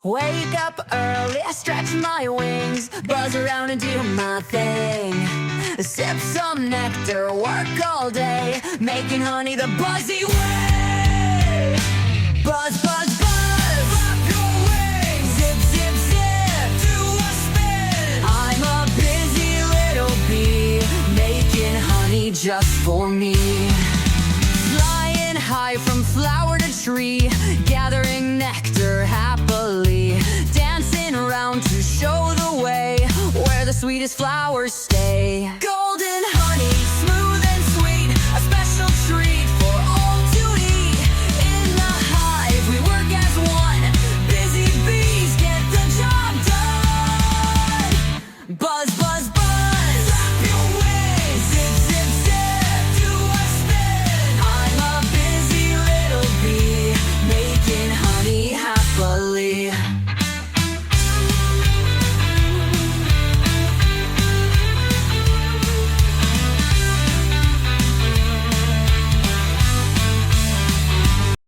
Wake up early, I stretch my wings, buzz around and do my thing. Sip some nectar, work all day, making honey the buzzy way. Buzz, buzz, buzz, flap your wings. Zip, zip, zip, do a spin. I'm a busy little bee, making honey just for me. Flying high from flower to tree, gathering nectar happily, dancing around to show the way where the sweetest flowers stay. Golden honey, smooth and sweet, a special treat for all to eat. In the hive we work as one, busy bees get the job done. Buzz, buzz, buzz, flap your wings. Zip, zip, zip, do a spin. I'm a busy little bee, making honey happily.